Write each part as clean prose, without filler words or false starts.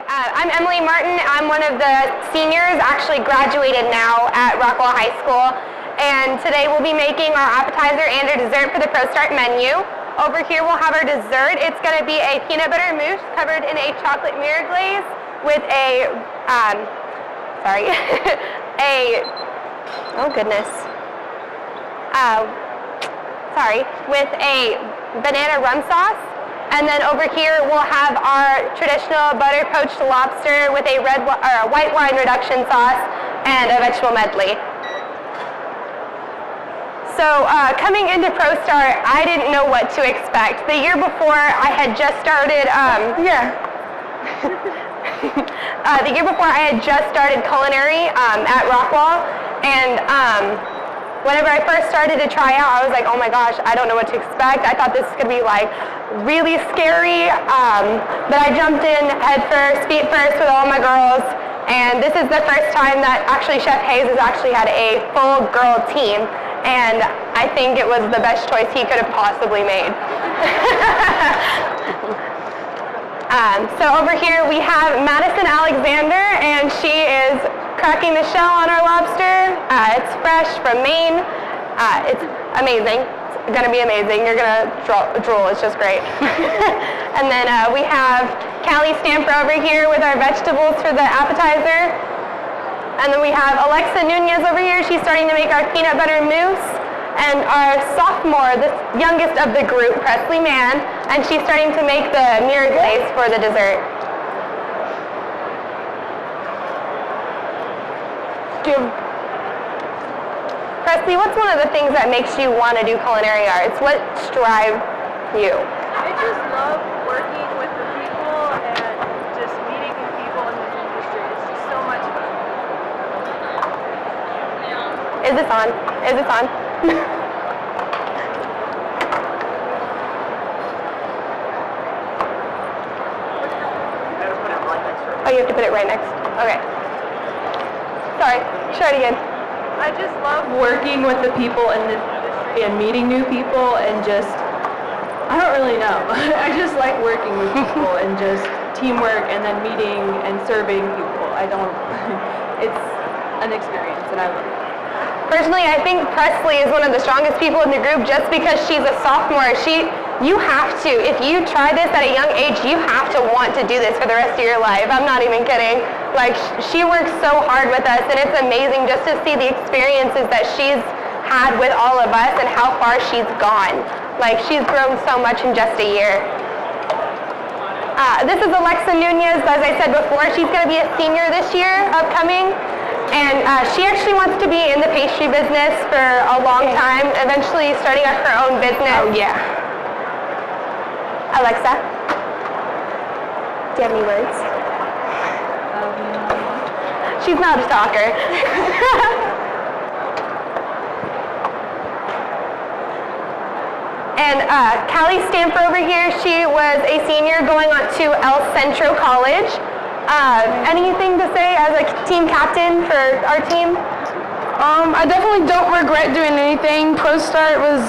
I'm Emily Martin. I'm one of the seniors, actually graduated now at Rockwall High School. And today we'll be making our appetizer and our dessert for the ProStart menu. Over here we'll have our dessert. It's going to be a peanut butter mousse covered in a chocolate mirror glaze with a, with a banana rum sauce. And then over here we'll have our traditional butter poached lobster with a white wine reduction sauce and a vegetable medley. So coming into ProStart, I didn't know what to expect. The year before I had just started, the year before I had just started Culinary at Rockwall, and whenever I first started to try out, I was like, oh my gosh, I don't know what to expect. I thought this was going to be like really scary, but I jumped in head first, feet first with all my girls, and this is the first time that actually Chef Hayes has actually had a full girl team, and I think it was the best choice he could have possibly made. So over here we have Madison Alexander, and she is cracking the shell on our lobster. It's fresh from Maine. It's amazing. It's going to be amazing. You're going to drool. It's just great. And then we have Callie Stamper over here with our vegetables for the appetizer. And then we have Alexa Nunez over here. She's starting to make our peanut butter mousse. And our sophomore, the youngest of the group, Presley Mann, and she's starting to make the mirror glaze for the dessert. Presley, what's one of the things that makes you want to do culinary arts? What drives you? I just love working with the people and just meeting new people in this industry. It's just so much fun. Is this on? Is this on? Oh, you have to put it right next. Okay. Sorry. Try it again. I just love working with the people in this industry and meeting new people and just, I don't really know. I just like working with people and just teamwork and then meeting and serving people. It's an experience and I love it. Personally, I think Presley is one of the strongest people in the group just because she's a sophomore. You have to, if you try this at a young age, you have to want to do this for the rest of your life. I'm not even kidding. Like, she works so hard with us, and it's amazing just to see the experiences that she's had with all of us and how far she's gone. Like, she's grown so much in just a year. This is Alexa Nunez. As I said before, she's going to be a senior this year, upcoming. And she actually wants to be in the pastry business for a long time, eventually starting up her own business. Oh, yeah. Alexa, do you have any words? She's not a talker. And Callie Stamper over here, she was a senior going on to El Centro College. Anything to say as a team captain for our team? I definitely don't regret doing anything. ProStart was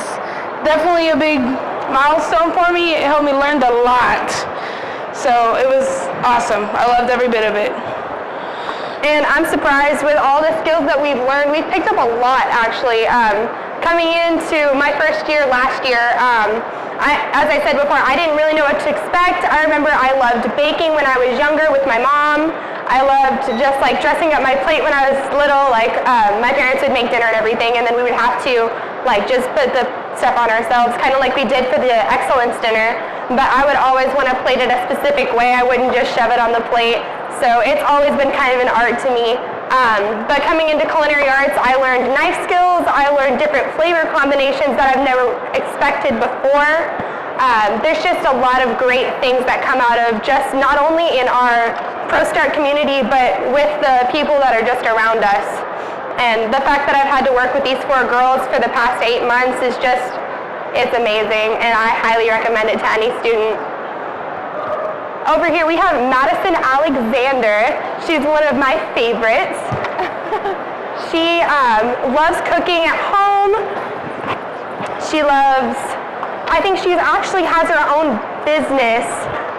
definitely a big milestone for me. It helped me learn a lot. So it was awesome. I loved every bit of it. And I'm surprised with all the skills that we've learned. We've picked up a lot, actually. Coming into my first year last year, as I said before, I didn't really know what to expect. I remember I loved baking when I was younger with my mom. I loved just like dressing up my plate when I was little. Like my parents would make dinner and everything, and then we would have to like just put the stuff on ourselves, kind of like we did for the excellence dinner. But I would always want to plate it a specific way. I wouldn't just shove it on the plate. So it's always been kind of an art to me. But coming into culinary arts, I learned knife skills. I learned different flavor combinations that I've never expected before. There's just a lot of great things that come out of just not only in our ProStart community, but with the people that are just around us. And the fact that I've had to work with these 4 girls for the past 8 months is just, it's amazing, and I highly recommend it to any student. Over here we have Madison Alexander. She's one of my favorites. She loves cooking at home. I think she actually has her own business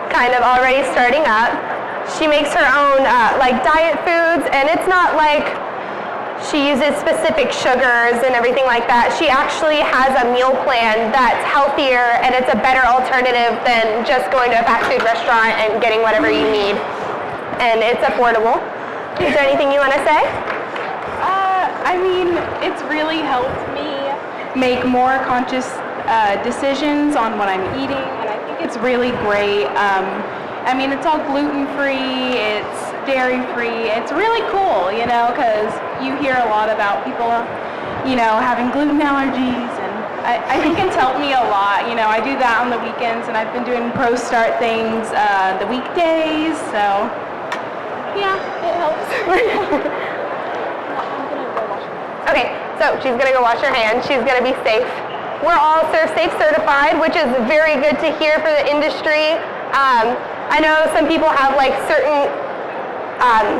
kind of already starting up. She makes her own like diet foods, and it's not like she uses specific sugars and everything like that. She actually has a meal plan that's healthier, and it's a better alternative than just going to a fast food restaurant and getting whatever you need. And it's affordable. Is there anything you want to say? I mean, it's really helped me make more conscious decisions on what I'm eating, and I think it's really great. I mean, it's all gluten-free, it's dairy-free. It's really cool, you know, because you hear a lot about people, you know, having gluten allergies, and I think it's helped me a lot. You know, I do that on the weekends, and I've been doing ProStart things the weekdays, so yeah, it helps. Okay, so she's gonna go wash her hands. She's gonna be safe. We're all ServSafe certified, which is very good to hear for the industry. I know some people have like certain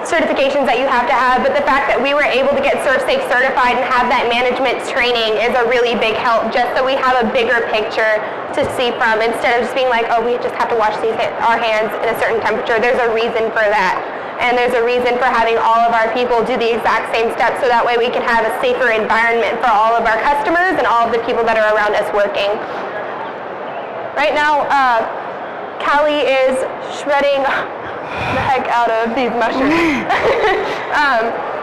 certifications that you have to have, but the fact that we were able to get ServSafe certified and have that management training is a really big help, just so we have a bigger picture to see from, instead of just being like, oh, we just have to wash our hands in a certain temperature. There's a reason for that. And there's a reason for having all of our people do the exact same steps, so that way we can have a safer environment for all of our customers and all of the people that are around us working. Right now, Callie is shredding the heck out of these mushrooms.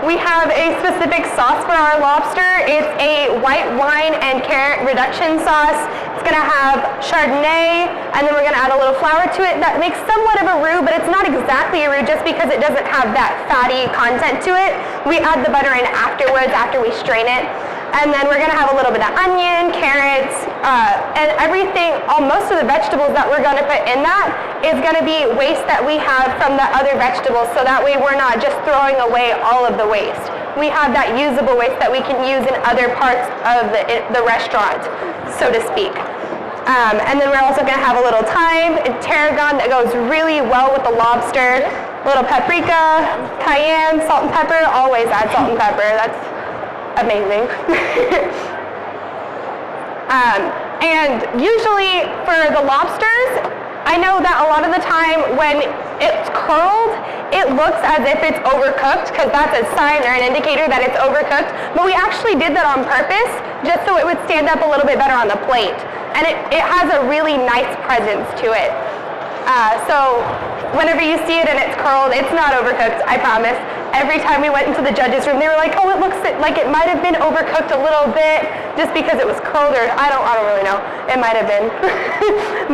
We have a specific sauce for our lobster. It's a white wine and carrot reduction sauce. It's gonna have Chardonnay, and then we're gonna add a little flour to it. That makes somewhat of a roux, but it's not exactly a roux just because it doesn't have that fatty content to it. We add the butter in afterwards, after we strain it. And then we're gonna have a little bit of onion, carrots, and everything, most of the vegetables that we're gonna put in that is gonna be waste that we have from the other vegetables, so that way we're not just throwing away all of the waste. We have that usable waste that we can use in other parts of the restaurant, so to speak. And then we're also gonna have a little thyme and tarragon that goes really well with the lobster, a little paprika, cayenne, salt and pepper. Always add salt and pepper. That's amazing. And usually for the lobsters, I know that a lot of the time when it's curled, it looks as if it's overcooked, because that's a sign or an indicator that it's overcooked. But we actually did that on purpose, just so it would stand up a little bit better on the plate. And it has a really nice presence to it. So whenever you see it and it's curled, it's not overcooked, I promise. Every time we went into the judges' room, they were like, oh, it looks like it might have been overcooked a little bit just because it was curled, or I don't really know. It might have been.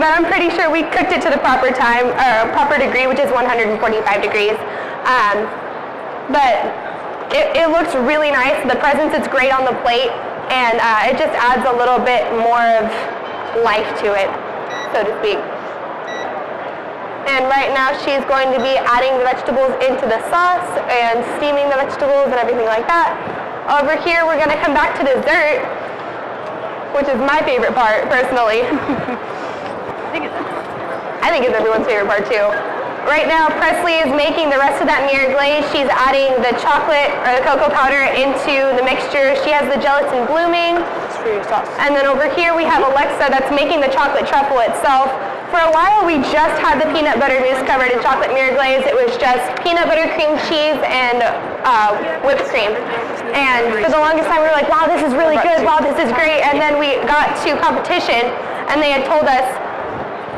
But I'm pretty sure we cooked it to the proper time, proper degree, which is 145 degrees. But it looks really nice. The presence is great on the plate, and it just adds a little bit more of life to it, so to speak. And right now she's going to be adding the vegetables into the sauce and steaming the vegetables and everything like that. Over here we're going to come back to dessert, which is my favorite part, personally. I think it's everyone's favorite part too. Right now Presley is making the rest of that mirror glaze. She's adding the chocolate or the cocoa powder into the mixture. She has the gelatin blooming. That's for your sauce. And then over here we have Alexa that's making the chocolate truffle itself. For a while, we just had the peanut butter mousse covered in chocolate mirror glaze. It was just peanut butter, cream cheese, and whipped cream. And for the longest time, we were like, wow, this is really good. Wow, this is great. And then we got to competition, and they had told us,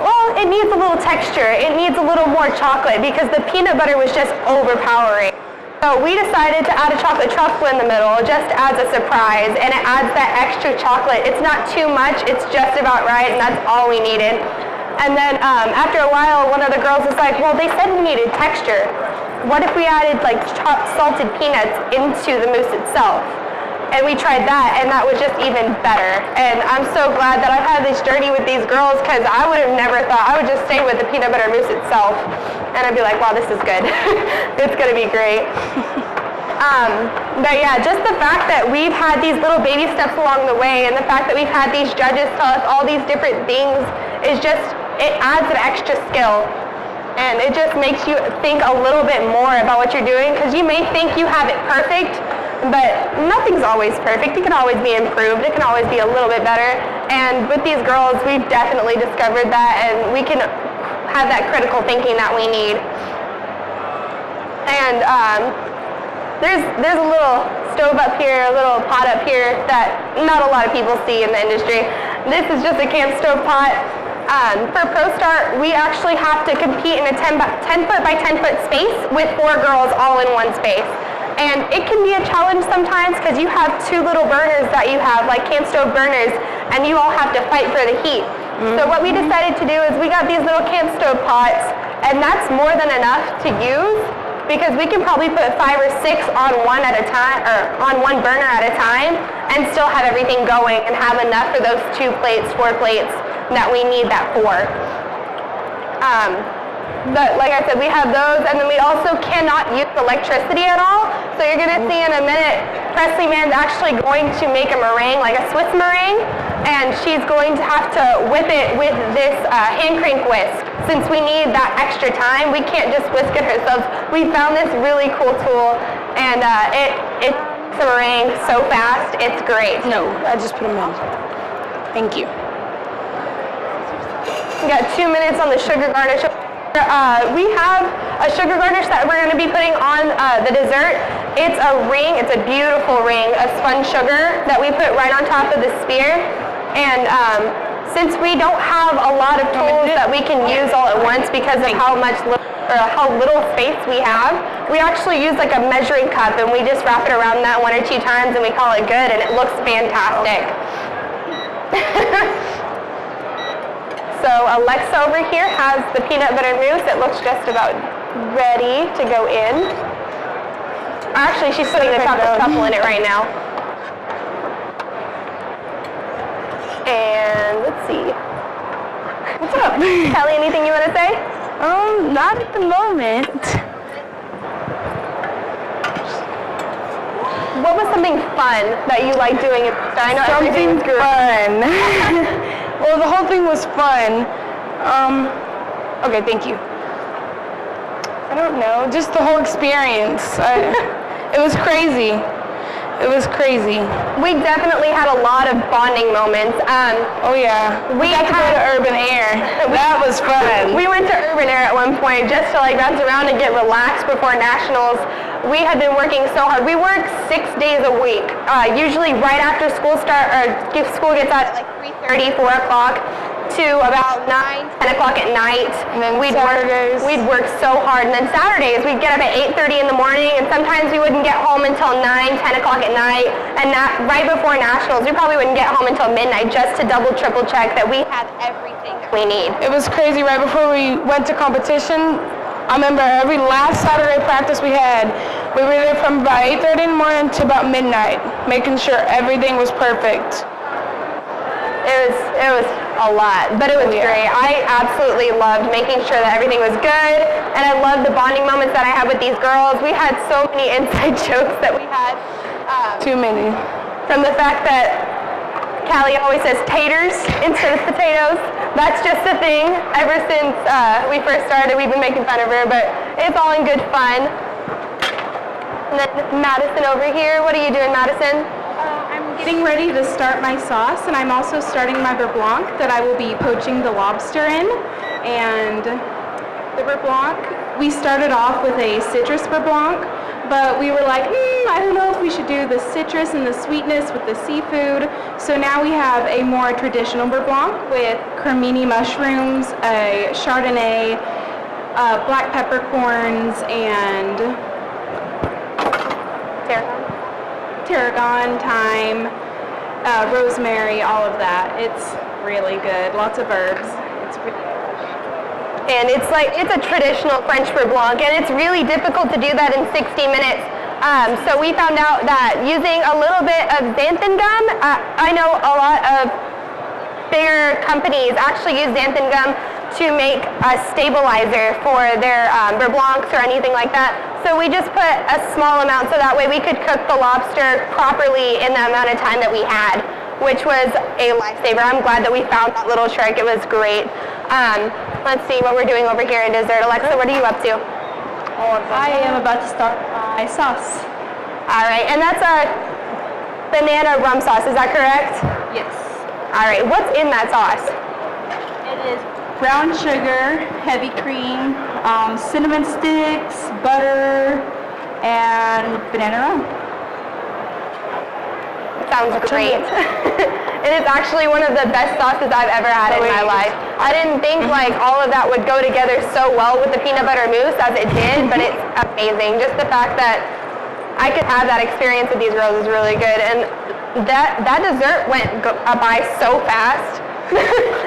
well, it needs a little texture. It needs a little more chocolate, because the peanut butter was just overpowering. So we decided to add a chocolate truffle in the middle, just as a surprise, and it adds that extra chocolate. It's not too much. It's just about right, and that's all we needed. And then after a while, one of the girls was like, well, they said we needed texture. What if we added like chopped salted peanuts into the mousse itself? And we tried that, and that was just even better. And I'm so glad that I've had this journey with these girls, because I would have never thought. I would just stay with the peanut butter mousse itself, and I'd be like, wow, this is good. It's going to be great. But yeah, just the fact that we've had these little baby steps along the way, and the fact that we've had these judges tell us all these different things is just, it adds an extra skill. And it just makes you think a little bit more about what you're doing, because you may think you have it perfect, but nothing's always perfect. It can always be improved. It can always be a little bit better. And with these girls, we've definitely discovered that, and we can have that critical thinking that we need. And there's a little stove up here, a little pot up here that not a lot of people see in the industry. This is just a camp stove pot. For ProStart, we actually have to compete in a 10 foot by 10 foot space with 4 girls all in one space. And it can be a challenge sometimes because you have 2 little burners that you have, like camp stove burners, and you all have to fight for the heat. So what we decided to do is we got these little camp stove pots, and that's more than enough to use because we can probably put 5 or 6 on one at a time, or on one burner at a time, and still have everything going and have enough for those 2 plates, 4 plates that we need that for. But like I said, we have those, and then we also cannot use electricity at all. So you're going to see in a minute, Presley Mann's actually going to make a meringue, like a Swiss meringue, and she's going to have to whip it with this hand crank whisk. Since we need that extra time, we can't just whisk it ourselves. We found this really cool tool, and it makes a meringue so fast, it's great. No, I just put them in. Thank you. We got 2 minutes on the sugar garnish. We have a sugar garnish that we're going to be putting on the dessert. It's a ring, it's a beautiful ring of spun sugar that we put right on top of the spear. And since we don't have a lot of tools that we can use all at once because of how little space we have, we actually use like a measuring cup and we just wrap it around that 1 or 2 times and we call it good, and it looks fantastic. So Alexa over here has the peanut butter mousse. It looks just about ready to go in. Actually, she's putting the chocolate truffle in it right now. And let's see. What's up? Kelly, anything you want to say? Not at the moment. What was something fun that you liked doing at ProStart? I know everything was great. Fun. Well, the whole thing was fun. Okay, thank you. I don't know, just the whole experience. It was crazy. It was crazy. We definitely had a lot of bonding moments. Oh yeah, we got to go to Urban Air. That was fun. We went to Urban Air at one point just to like bounce around and get relaxed before nationals. We had been working so hard. We work 6 days a week, usually right after school school gets out at like 3:30, 4 o'clock to about 9, 10 o'clock at night. And then we'd work so hard. And then Saturdays, we'd get up at 8:30 in the morning, and sometimes we wouldn't get home until 9, 10 o'clock at night. And right before nationals, we probably wouldn't get home until midnight just to double, triple check that we had everything that we need. It was crazy. Right before we went to competition, I remember every last Saturday practice we had, we were there from about 8:30 in the morning to about midnight, making sure everything was perfect. It was a lot, but it was great. I absolutely loved making sure that everything was good, and I loved the bonding moments that I had with these girls. We had so many inside jokes that we had. Too many. From the fact that Callie always says taters instead of potatoes. That's just a thing. Ever since we first started, we've been making fun of her, but it's all in good fun. And then Madison over here. What are you doing, Madison? I'm getting ready to start my sauce, and I'm also starting my beurre blanc that I will be poaching the lobster in. And the beurre blanc, we started off with a citrus beurre blanc, but we were like, I don't know if we should do the citrus and the sweetness with the seafood. So now we have a more traditional beurre blanc with cremini mushrooms, a Chardonnay, black peppercorns, and tarragon, thyme, rosemary, all of that. It's really good. Lots of herbs. It's really good. And it's a traditional French beurre blanc, and it's really difficult to do that in 60 minutes. So we found out that using a little bit of xanthan gum, I know a lot of bigger companies actually use xanthan gum to make a stabilizer for their beurre blancs or anything like that. So we just put a small amount so that way we could cook the lobster properly in the amount of time that we had, which was a lifesaver. I'm glad that we found that little trick. It was great. Let's see what we're doing over here in dessert. Alexa, what are you up to? I am about to start my sauce. All right, and that's a banana rum sauce, is that correct? Yes. All right, what's in that sauce? It is brown sugar, heavy cream, cinnamon sticks, butter, and banana rum. Sounds great. And it's actually one of the best sauces I've ever had in my life. I didn't think like all of that would go together so well with the peanut butter mousse as it did, but it's amazing. Just the fact that I could have that experience with these girls is really good. And that dessert went by so fast.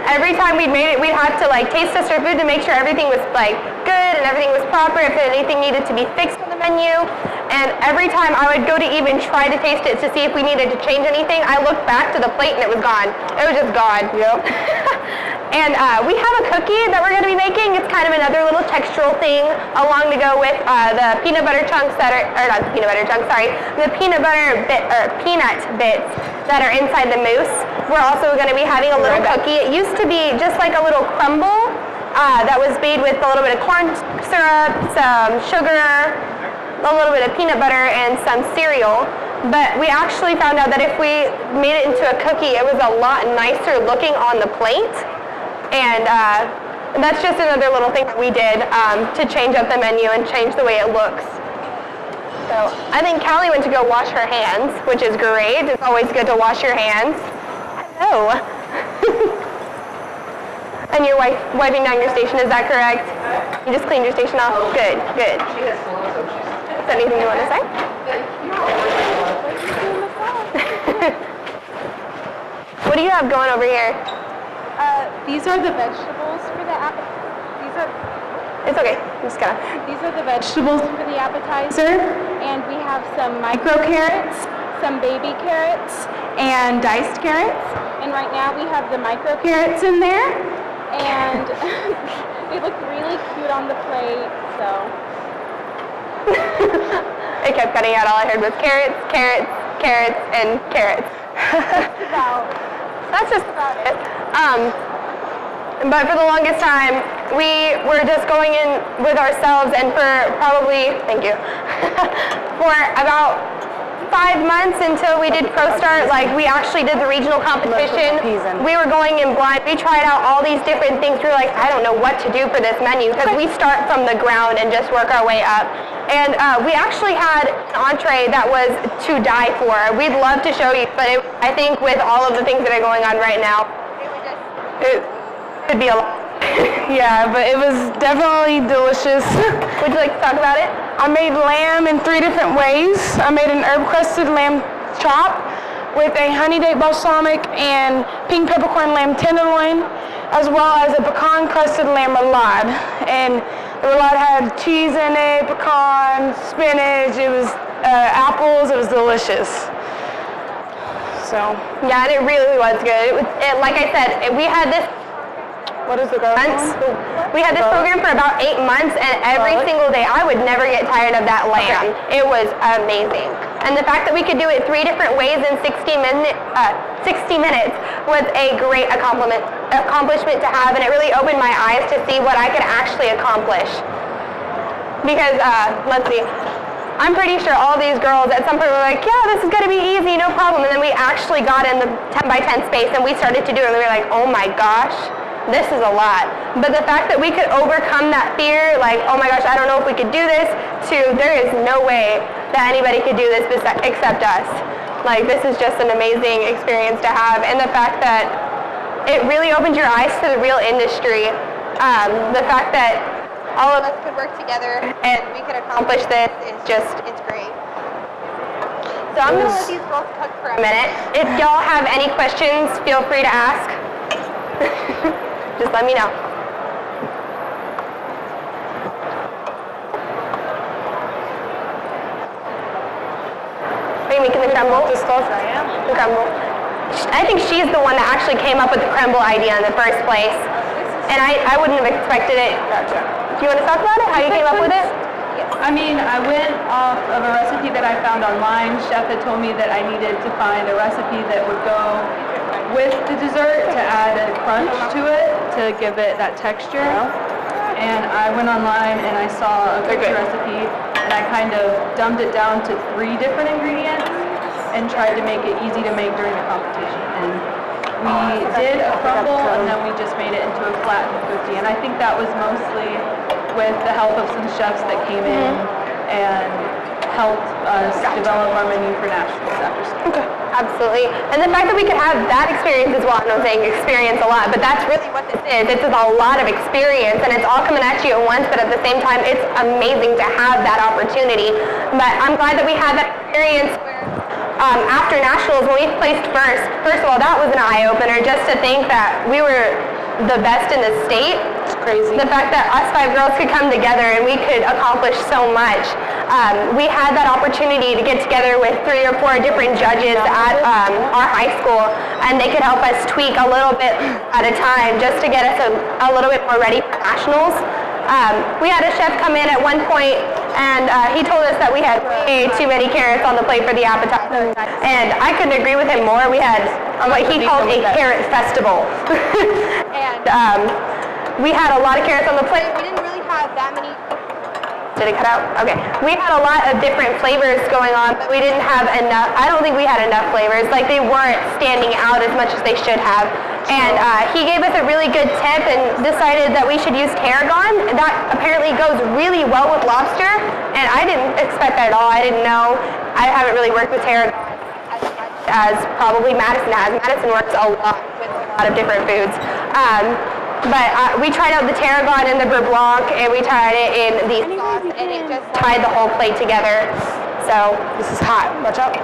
Every time we made it, we'd have to like taste test our food to make sure everything was like good and everything was proper, if anything needed to be fixed on the menu. And every time I would go to even try to taste it to see if we needed to change anything, I looked back to the plate and it was gone. It was just gone. Yep. And we have a cookie that we're going to be making. It's kind of another little textural thing along to go with the peanut butter chunks that are, or not the peanut butter chunks, sorry, the peanut bits that are inside the mousse. We're also going to be having a little cookie. It used to be just like a little crumble that was made with a little bit of corn syrup, some sugar, a little bit of peanut butter, and some cereal. But we actually found out that if we made it into a cookie, it was a lot nicer looking on the plate. And that's just another little thing that we did to change up the menu and change the way it looks. So I think Callie went to go wash her hands, which is great. It's always good to wash your hands. Hello. And you're wiping down your station, is that correct? You just cleaned your station off? Good, good. Is there anything you want to say? What do you have going over here? These are the vegetables for the appetizer. It's okay. I'm just gonna. These are the vegetables for the appetizer, and we have some micro carrots, some baby carrots, and diced carrots. And right now we have the micro carrots in there, and they look really cute on the plate. So It kept cutting out. All I heard was carrots, carrots, carrots, and carrots. That's just about it. But for the longest time, we were just going in with ourselves, and for probably, thank you, for about 5 months until we did ProStart, like we actually did the regional competition. We were going in blind. We tried out all these different things. We were like, I don't know what to do for this menu, because we start from the ground and just work our way up. And we actually had an entree that was to die for. We'd love to show you, but I think with all of the things that are going on right now, it would be a lot. Yeah, but it was definitely delicious. Would you like to talk about it? I made lamb in 3 different ways. I made an herb-crusted lamb chop with a honey date balsamic and pink peppercorn lamb tenderloin, as well as a pecan-crusted lamb roulade. And the roulade had cheese in it, pecan, spinach, it was apples, it was delicious. So, yeah, and it really was good. Like I said, we had this what is the garlic one? We had this program for about 8 months, and every single day I would never get tired of that lamb. Okay. It was amazing. And the fact that we could do it 3 different ways in 60 minutes was a great accomplishment to have, and it really opened my eyes to see what I could actually accomplish. Because, let's see, I'm pretty sure all these girls at some point were like, yeah, this is going to be easy, no problem. And then we actually got in the 10 by 10 space and we started to do it, and we were like, oh my gosh, this is a lot. But the fact that we could overcome that fear, like, oh my gosh, I don't know if we could do this, to there is no way that anybody could do this except us. Like, this is just an amazing experience to have. And the fact that it really opened your eyes to the real industry. The fact that all of us could work together and we could accomplish this is just, it's great. So I'm going to let these girls cook for a minute. If y'all have any questions, feel free to ask. Just let me know. Are you making the crumble? The stuff I am. The crumble. I think she's the one that actually came up with the crumble idea in the first place. And I wouldn't have expected it. Gotcha. Do you want to talk about it? How you came up with it? I mean, I went off of a recipe that I found online. Chef had told me that I needed to find a recipe that would go with the dessert to add a crunch to it, to give it that texture. And I went online and I saw a cookie recipe, and I kind of dumbed it down to 3 different ingredients and tried to make it easy to make during the competition. And we did a crumble, and then we just made it into a flattened cookie. And I think that was mostly with the help of some chefs that came in and helped us develop our menu for nationals after school. Okay. Absolutely. And the fact that we could have that experience as well, I know I'm saying experience a lot, but that's really what this is. This is a lot of experience, and it's all coming at you at once, but at the same time, it's amazing to have that opportunity. But I'm glad that we had that experience where after nationals, when we placed first of all, that was an eye-opener, just to think that we were the best in the state. It's crazy. The fact that us 5 girls could come together and we could accomplish so much. We had that opportunity to get together with 3 or 4 different judges at our high school, and they could help us tweak a little bit at a time just to get us a little bit more ready for nationals. We had a chef come in at one point, and he told us that we had way too many carrots on the plate for the appetizer. And I couldn't agree with him more. We had what he called a carrot festival. And we had a lot of carrots on the plate. We didn't really have that many. Did it cut out? Okay. We had a lot of different flavors going on, but we didn't have enough. I don't think we had enough flavors. Like, they weren't standing out as much as they should have. And he gave us a really good tip and decided that we should use tarragon. That apparently goes really well with lobster, and I didn't expect that at all. I didn't know. I haven't really worked with tarragon as probably Madison has. Madison works a lot with a lot of different foods. But we tried out the tarragon and the beurre blanc, and we tried it in the sauce, and it just tied the whole plate together. So This is hot. Watch out.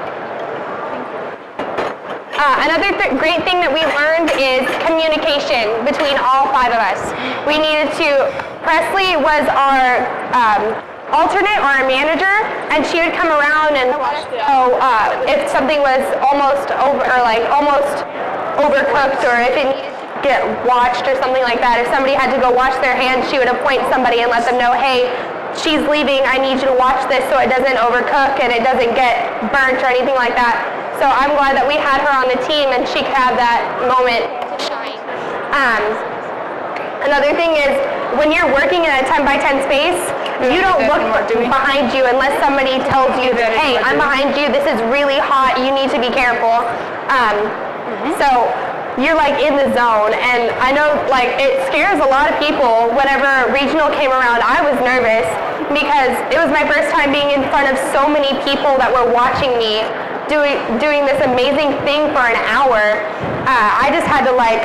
another great thing that we learned is communication between all 5 of us. We needed to. Presley was our alternate or our manager, and she would come around and let us know if something was almost overcooked, or if it needed to get watched or something like that. If somebody had to go wash their hands, she would appoint somebody and let them know, hey, she's leaving, I need you to watch this so it doesn't overcook and it doesn't get burnt or anything like that. So I'm glad that we had her on the team and she could have that moment to shine. Another thing is, when you're working in a 10 by 10 space, you don't look behind you unless somebody tells you, hey, I'm behind you, this is really hot, you need to be careful. So you're like in the zone, and I know like it scares a lot of people. Whenever regional came around, I was nervous because it was my first time being in front of so many people that were watching me doing this amazing thing for an hour. I just had to like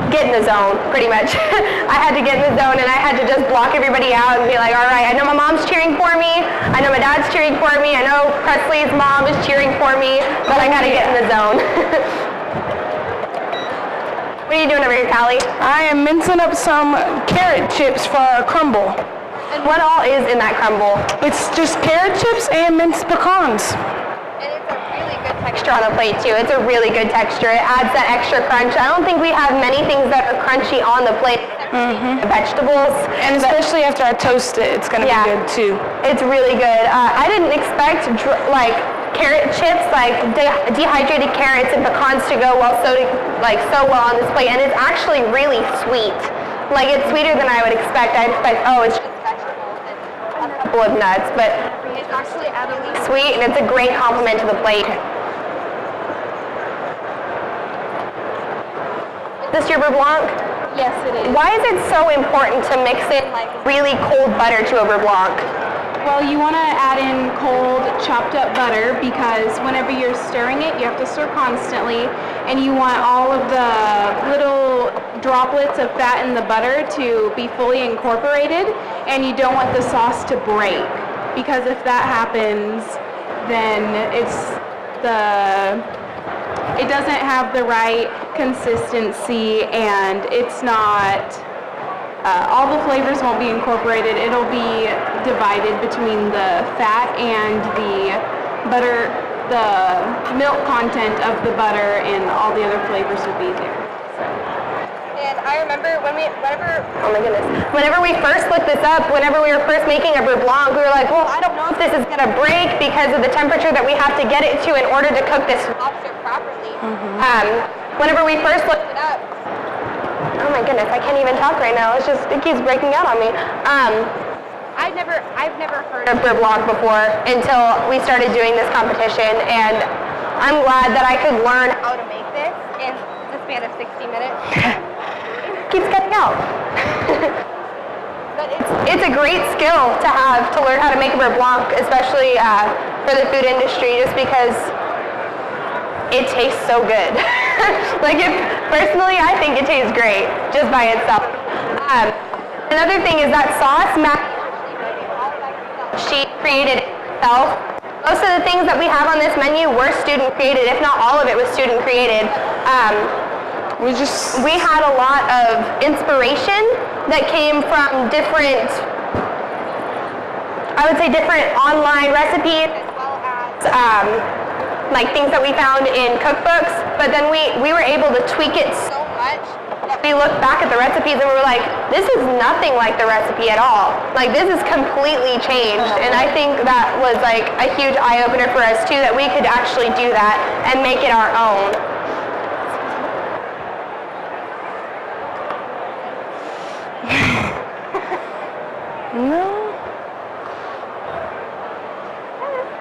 get in the zone, pretty much. I had to get in the zone, and I had to just block everybody out and be like, all right, I know my mom's cheering for me, I know my dad's cheering for me, I know Presley's mom is cheering for me, but I gotta get in the zone. What are you doing over here, Callie? I am mincing up some carrot chips for our crumble. And what all is in that crumble? It's just carrot chips and minced pecans. And it's a really good texture on the plate, too. It's a really good texture. It adds that extra crunch. I don't think we have many things that are crunchy on the plate, except vegetables. And especially after I toast it, it's going to be good, too. It's really good. I didn't expect, carrot chips, like dehydrated carrots and pecans to go so well on this plate, and it's actually really sweet. Like, it's sweeter than I would expect. I'd expect, it's just vegetables and a couple of nuts, but it's actually really sweet, and it's a great compliment to the plate. Is this your beurre blanc? Yes, it is. Why is it so important to mix in like really cold butter to a beurre blanc? Well, you want to add in cold, chopped up butter because whenever you're stirring it, you have to stir constantly, and you want all of the little droplets of fat in the butter to be fully incorporated, and you don't want the sauce to break, because if that happens, then it doesn't have the right consistency, and it's not... all the flavors won't be incorporated. It'll be divided between the fat and the butter, the milk content of the butter, and all the other flavors will be there. And I remember whenever we first looked this up, whenever we were first making a beurre blanc, we were like, well, I don't know if this is going to break because of the temperature that we have to get it to in order to cook this lobster properly. Whenever we first looked it up, oh my goodness, I can't even talk right now. It keeps breaking out on me. I've never heard of beurre blanc before until we started doing this competition, and I'm glad that I could learn how to make this in the span of 60 minutes. Keeps cutting out. But It's a great skill to have to learn how to make a beurre blanc, especially for the food industry, just because it tastes so good. Personally, I think it tastes great just by itself. Another thing is that sauce, she created it herself. Most of the things that we have on this menu were student created, if not all of it was student created. We had a lot of inspiration that came from different online recipes, as well as things that we found in cookbooks. But then we were able to tweak it so much that we looked back at the recipes and we were like, this is nothing like the recipe at all. This is completely changed. And I think that was a huge eye-opener for us too, that we could actually do that and make it our own.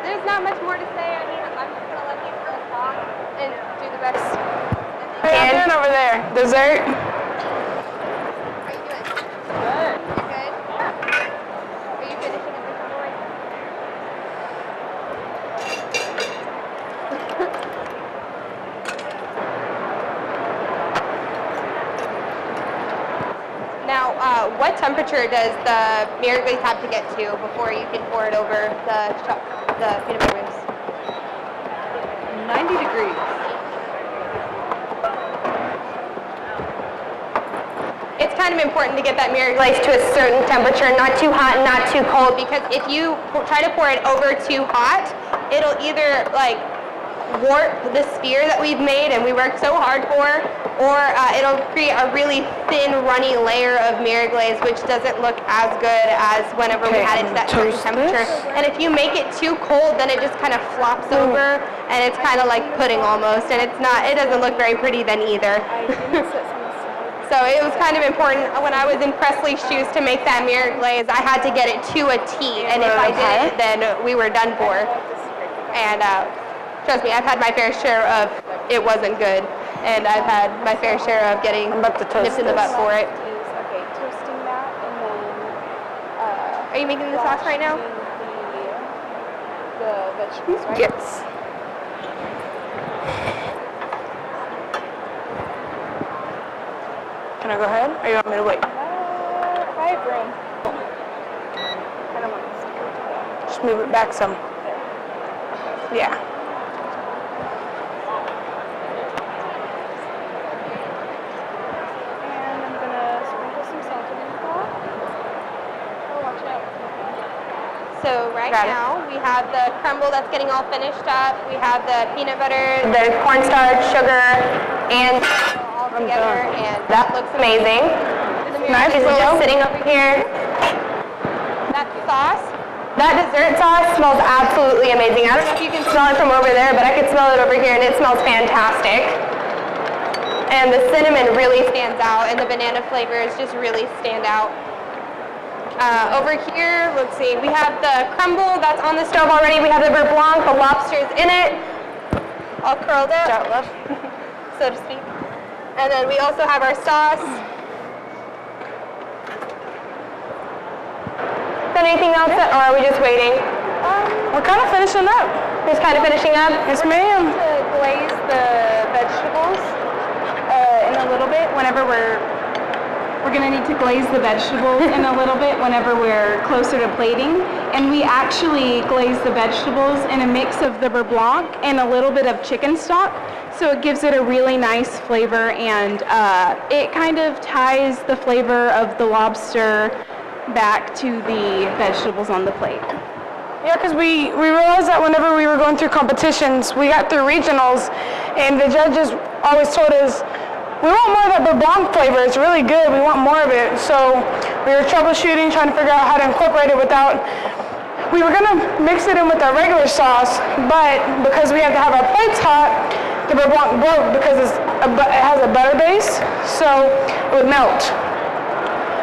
There's not much more to say. I mean, I'm just going to let you girls talk and do the best. How you doing over there? Dessert? How you doing? Good. You good? Are you finishing up your boy? Now, what temperature does the Mary glaze have to get to before you can pour it over the peanut butter mousse? 90 degrees. It's kind of important to get that Mary glaze to a certain temperature, not too hot and not too cold, because if you try to pour it over too hot, it'll either warp the sphere that we've made and we worked so hard for, or it'll create a really thin, runny layer of Mary glaze, which doesn't look as good as whenever we had it to that certain temperature. And if you make it too cold, then it just kind of flops over, and it's kind of like pudding almost, and it doesn't look very pretty then either. So it was kind of important when I was in Presley's shoes to make that Mary glaze. I had to get it to a T, and if I didn't, then we were done for. And trust me, I've had my fair share of it wasn't good, and I've had my fair share of getting nipped in the butt for it. Okay, toasting that, and then Are you making the sauce right now? the vegetables, right? Yes. Can I go ahead, or you want me to wait? If I have room. I don't want to stick it together. Just move it back some. Yeah. And I'm going to sprinkle some salt in the pot. Oh, watch out. So right Got it. now we have the crumble that's getting all finished up. We have the peanut butter, the cornstarch, sugar, and all together, and that looks amazing. Nice. It's just sitting over here. That sauce, that dessert sauce smells absolutely amazing. I don't know if you can smell it from over there, but I can smell it over here, and it smells fantastic. And the cinnamon really stands out, and the banana flavors just really stand out. Over here, let's see, we have the crumble that's on the stove already. We have the beurre blanc, the lobster's in it, all curled up, so to speak. And then we also have our sauce. Is there anything else, or are we just waiting? We're kind of finishing up. Just kind of finishing up? Yes, ma'am. To glaze the vegetables in a little bit whenever we're going to need to glaze the vegetables in a little bit whenever we're closer to plating. And we actually glaze the vegetables in a mix of the beurre blanc and a little bit of chicken stock. So it gives it a really nice flavor, and it kind of ties the flavor of the lobster back to the vegetables on the plate. Yeah, because we realized that whenever we were going through competitions, we got through regionals, and the judges always told us, we want more of that beurre blanc flavor. It's really good. We want more of it. So we were troubleshooting, trying to figure out how to incorporate it without. We were going to mix it in with our regular sauce, but because we have to have our plates hot, the beurre blanc broke because it has a butter base, so it would melt.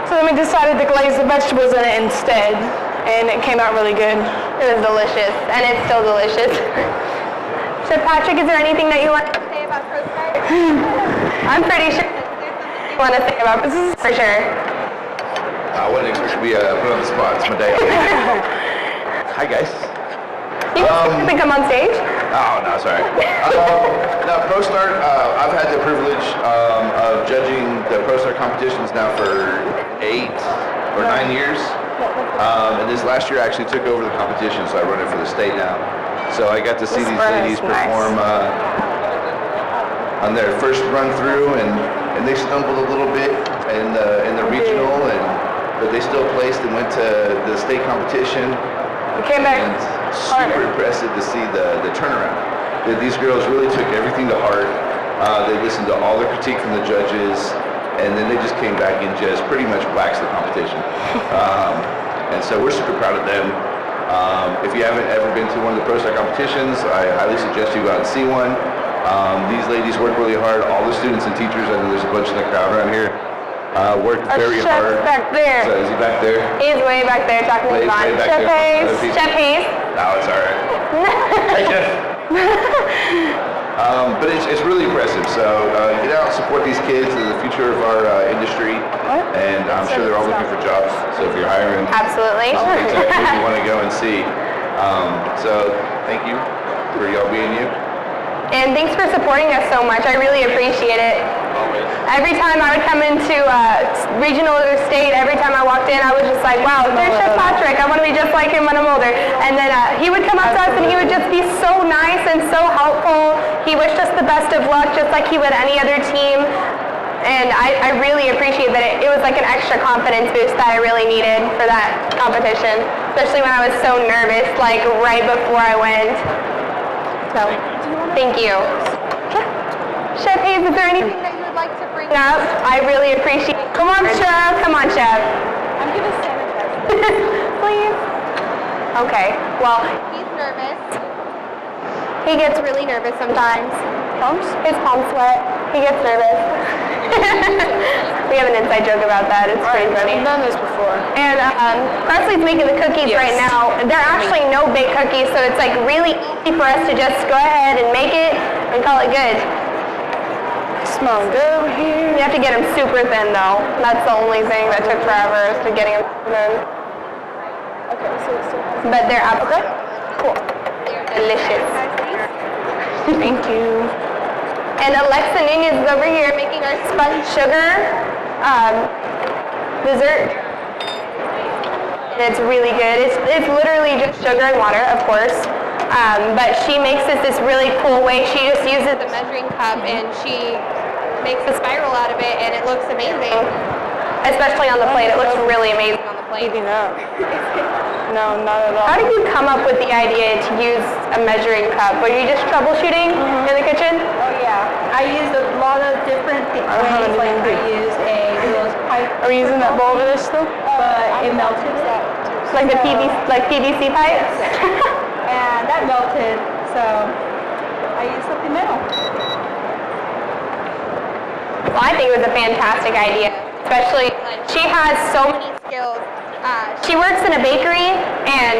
So then we decided to glaze the vegetables in it instead, and it came out really good. It was delicious, and it's still delicious. So Patrick, is there anything that you want to say about ProStart? I'm pretty sure that there's something you want to say about this, for sure. I wasn't expecting to be put on the spot. It's my day. Hi, guys. You can come on stage. Oh, no, sorry. No, ProStart, I've had the privilege of judging the ProStart competitions now for 8 or 9 years. And this last year I actually took over the competition, so I run it for the state now. So I got to see these ladies perform on their first run through, and they stumbled a little bit in the regional, but they still placed and went to the state competition. Came back. And super impressive to see the turnaround. These girls really took everything to heart. They listened to all the critique from the judges, and then they just came back and just pretty much waxed the competition. And so we're super proud of them. If you haven't ever been to one of the ProStart competitions, I highly suggest you go out and see one. These ladies work really hard. All the students and teachers, I know there's a bunch in the crowd around here, work very hard. Back there. So is he back there? He's way back there talking to Yvonne. Chef Hayes. Chef Hayes. No, it's all right. Hey, Jeff. But it's really impressive. So get out and support these kids. They're the future of our industry. And I'm sure they're all looking for jobs. So if you're hiring, Absolutely. exactly what you want to go and see. So thank you for y'all being you. And thanks for supporting us so much. I really appreciate it. Always. Every time I would come into regional or state, every time I walked in, I was just like, wow, there's Chef Patrick. I want to be just like him when I'm older. And then he would come up to us and he would just be so nice and so helpful. He wished us the best of luck, just like he would any other team. And I really appreciate that it was like an extra confidence boost that I really needed for that competition, especially when I was so nervous, like right before I went. So, thank you. Chef Hayes, is there anything that you would like to bring up? I really appreciate it. Come on, Chef. Come on, Chef. I'm going to sanitize. Please. Okay. Well, he's nervous. He gets really nervous sometimes. Palms? His palms sweat. He gets nervous. We have an inside joke about that. It's pretty funny. I've done this before. And Presley's making the cookies right now. They're actually no-bake cookies, so it's like really easy for us to just go ahead and make it and call it good. Smell good over here. You have to get them super thin, though. That's the only thing that took forever is to getting them thin. Okay, so it still has... But they're okay. Cool. They're delicious. Thank you. And Alexa Ning is over here making our sponge sugar dessert. And it's really good. It's literally just sugar and water, of course. But she makes this really cool way. She just uses a measuring cup and she makes a spiral out of it, and it looks amazing. Especially on the plate. It looks really amazing on the plate. Eating up. No, not at all. How did you come up with the idea to use a measuring cup? Were you just troubleshooting in the kitchen? Oh yeah, I used a lot of different things. I don't have Like anything I used a little pipe, Are we using that bowl over there still? but it melted. Like the PVC pipes? And that melted, so I used something metal. Well, I think it was a fantastic idea, especially she has so many skills. She works in a bakery, and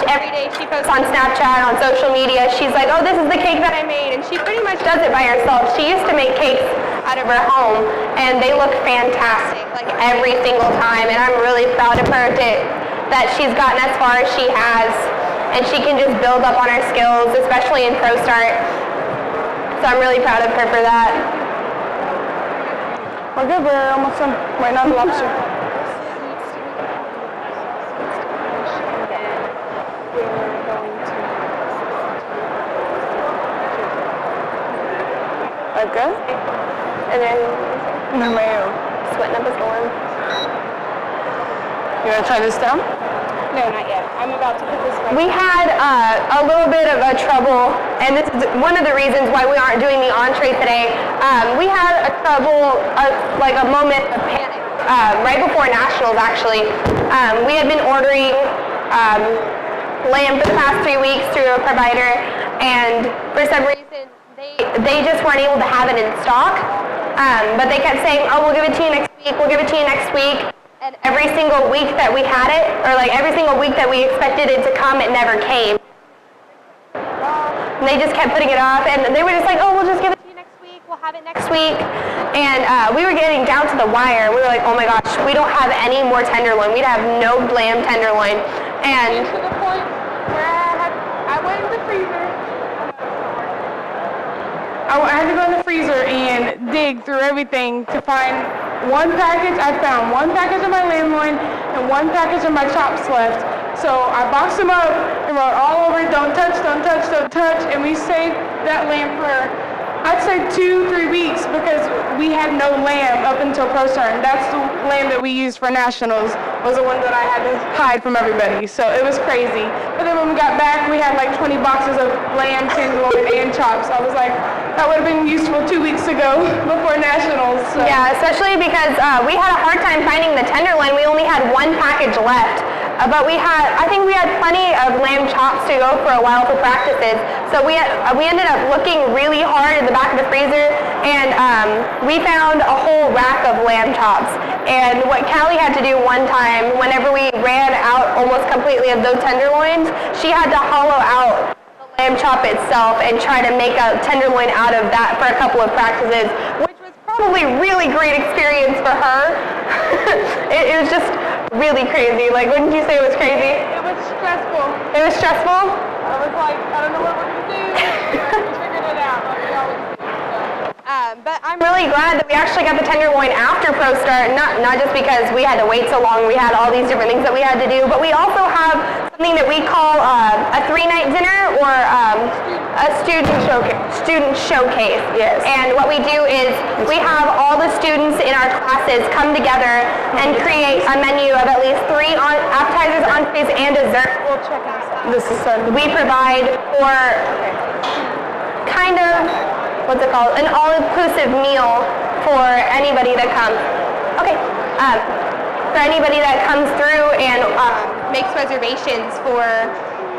every day she posts on Snapchat, on social media. She's like, oh, this is the cake that I made, and she pretty much does it by herself. She used to make cakes out of her home, and they look fantastic, like every single time, and I'm really proud of her that she's gotten as far as she has, and she can just build up on her skills, especially in ProStart. So I'm really proud of her for that. We're good, we're almost done. Right now, the lobster. Okay. And then No mayo. sweating up a storm. You want to try this down? No, not yet. I'm about to put this right. We had a little bit of a trouble, and this is one of the reasons why we aren't doing the entree today. We had a trouble, like a moment of panic, right before Nationals actually. We had been ordering lamb for the past 3 weeks through a provider, and for some reason they just weren't able to have it in stock. But they kept saying, oh, we'll give it to you next week, we'll give it to you next week. And every single week that we had it, or like every single week that we expected it to come, it never came. And they just kept putting it off, and they were just like, oh, we'll just give it to you next week, we'll have it next week. And we were getting down to the wire. We were like, oh my gosh, we don't have any more tenderloin. We'd have no lamb tenderloin. And To the point where I went in the freezer. I had to go in the freezer and dig through everything to find one package. I found one package of my lamb loin and one package of my chops left. So I boxed them up and wrote all over, don't touch, don't touch, don't touch. And we saved that lamb for, I'd say 2-3 weeks because we had no lamb up until ProStart. And that's the lamb that we used for nationals, was the one that I had to hide from everybody. So it was crazy. But then when we got back, we had like 20 boxes of lamb, tenderloin, and chops. I was like, that would have been useful 2 weeks ago before nationals. So. yeah, especially because we had a hard time finding the tenderloin. We only had one package left. But I think we had plenty of lamb chops to go for a while for practices. So we ended up looking really hard in the back of the freezer, and we found a whole rack of lamb chops. And what Callie had to do one time, whenever we ran out almost completely of those tenderloins, she had to hollow out the lamb chop itself and try to make a tenderloin out of that for a couple of practices, which was probably a really great experience for her. It was just really crazy. Like, wouldn't you say it was crazy? It was stressful. It was stressful? I was like, I don't know what we're going to do. We figured it out. Like we always do. But I'm really glad that we actually got the tenderloin after ProStart, not just because we had to wait so long, we had all these different things that we had to do, but we also have something that we call a 3-night dinner or a student showcase. Yes. And what we do is we have all the students in our classes come together and create a menu of at least 3 appetizers, entrees, and dessert. We'll check this out. This is Sunday. We provide for kind of, what's it called, an all-inclusive meal for anybody that comes. Okay. For anybody that comes through and makes reservations for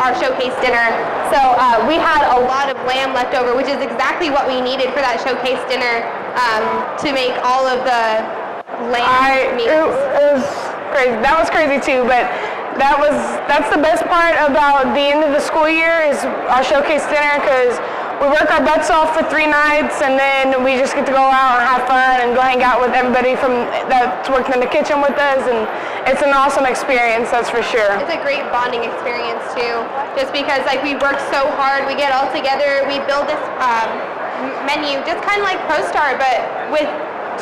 our showcase dinner. So we had a lot of lamb left over, which is exactly what we needed for that showcase dinner to make all of the lamb meals. It was crazy. That was crazy too, but that's the best part about the end of the school year is our showcase dinner, because we work our butts off for 3 nights, and then we just get to go out and have fun and go hang out with everybody that's working in the kitchen with us, and it's an awesome experience, that's for sure. It's a great bonding experience too, just because like we work so hard, we get all together, we build this menu, just kind of like ProStart, but with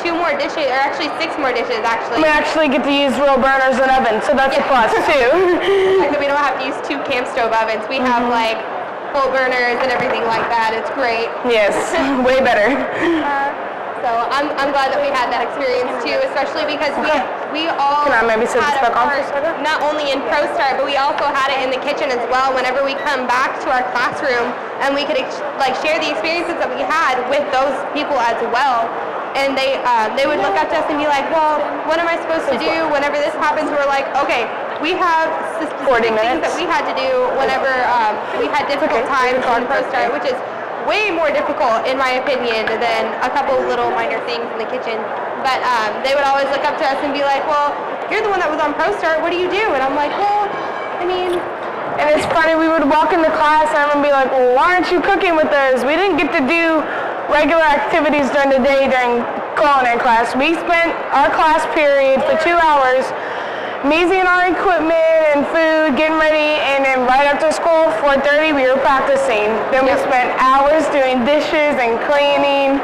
2 more dishes, or actually 6 more dishes actually. We actually get to use real burners and ovens, so that's a plus too. Like we don't have to use 2 camp stove ovens. We have like full burners and everything like that. It's great. Yes, way better. So I'm glad that we had that experience too, especially because we all Can I maybe sit had this a back on for a part, second? not only in ProStart, but we also had it in the kitchen as well. Whenever we come back to our classroom, and we could like share the experiences that we had with those people as well. And they would look up to us and be like, well, what am I supposed to do whenever this happens? We're like, okay, we have specific 40 things minutes. that we had to do whenever we had difficult times on ProStart, which is way more difficult, in my opinion, than a couple little minor things in the kitchen. But they would always look up to us and be like, well, you're the one that was on ProStart, what do you do? And I'm like, well, I mean... And it's funny, we would walk into class and I would be like, well, why aren't you cooking with us? We didn't get to do regular activities during the day during culinary class. We spent our class period for 2 hours measuring our equipment and food, getting ready, and then right after school, 4:30, we were practicing. Then we spent hours doing dishes and cleaning,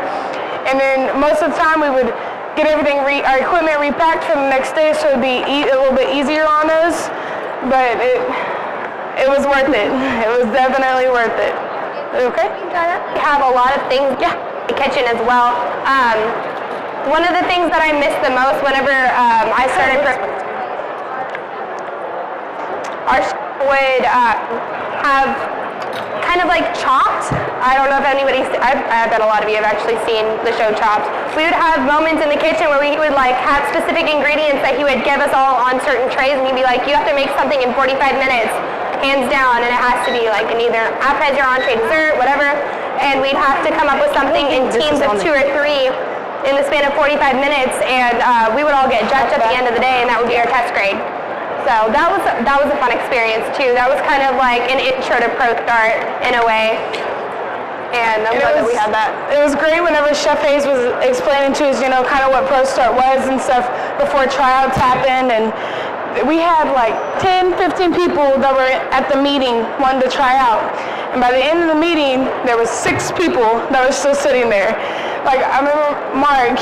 and then most of the time we would get everything, our equipment repacked for the next day, so it'd be a little bit easier on us, but it was worth it. It was definitely worth it. Okay? We have a lot of things in the kitchen as well. One of the things that I missed the most whenever I started, our chef would have kind of like Chopped. I don't know if anybody's, I bet a lot of you have actually seen the show Chopped. We would have moments in the kitchen where we would like have specific ingredients that he would give us all on certain trays, and he'd be like, you have to make something in 45 minutes, hands down, and it has to be like an either appetizer, entree, dessert, whatever, and we'd have to come up with something in teams of 2 or 3 in the span of 45 minutes, and we would all get judged at the end of the day, and that would be our test grade. So that was a fun experience too. That was kind of like an intro to ProStart in a way. And I'm glad that we had that. It was great whenever Chef Hayes was explaining to us, kind of what ProStart was and stuff before tryouts happened. And we had like 10, 15 people that were at the meeting wanting to try out. And by the end of the meeting, there was 6 people that were still sitting there. Like, I remember Mark,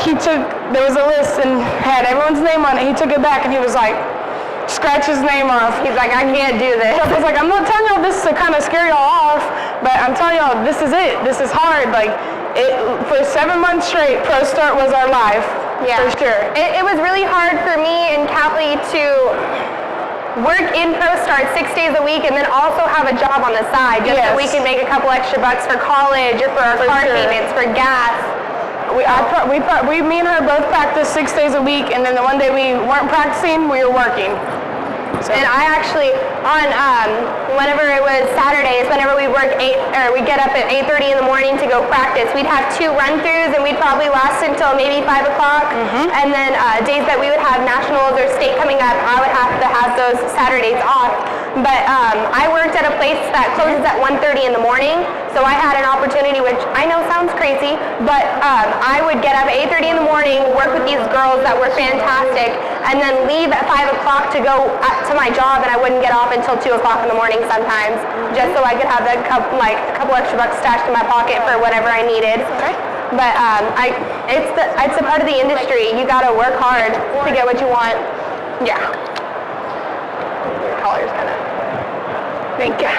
there was a list and had everyone's name on it. He took it back and he was like, scratch his name off. He's like, I can't do this. I was like, I'm not telling y'all this to kind of scare y'all off, but I'm telling y'all this is it. This is hard. Like, for 7 months straight, ProStart was our life. Yeah, for sure. It was really hard for me and Kathleen to work in ProStart 6 days a week and then also have a job on the side just so we can make a couple extra bucks for college or for our car payments, for gas. Me and her both practiced 6 days a week, and then the one day we weren't practicing, we were working. So. And I actually, whenever it was Saturdays, whenever we we'd get up at 8:30 in the morning to go practice, we'd have 2 run-througs, and we'd probably last until maybe 5 o'clock. And then days that we would have nationals or state coming up, I would have to have those Saturdays off. But I worked at a place that closes at 1:30 in the morning, so I had an opportunity, which I know sounds crazy, but I would get up at 8:30 in the morning, work with these girls that were fantastic, and then leave at 5 o'clock to go to my job, and I wouldn't get off until 2 o'clock in the morning sometimes, just so I could have a couple extra bucks stashed in my pocket for whatever I needed. Okay. But it's a part of the industry. You gotta work hard to get what you want. Yeah. Your collar's kind of. Thank you.